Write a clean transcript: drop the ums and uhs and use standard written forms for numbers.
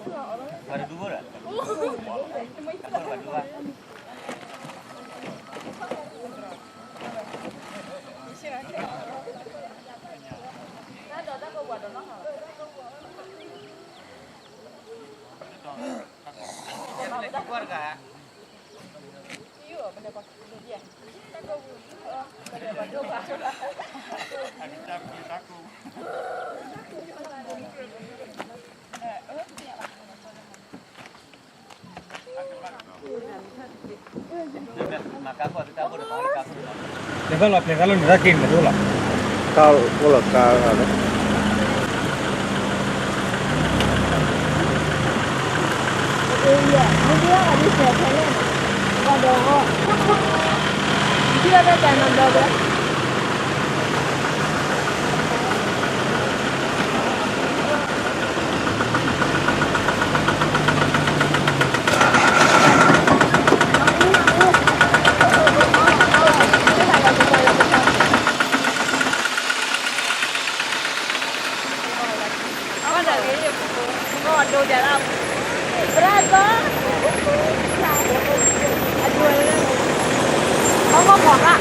Baru dua lah. Baru dua. Keluarga. Iya, benar Pak. Iya. Plegalo ni rakin betul lah. Kau boleh kau ada. Iya, dia ada sekali. Ada kok. Dia ada tanam dah. Berapa? Aduh, mau ngomong lah.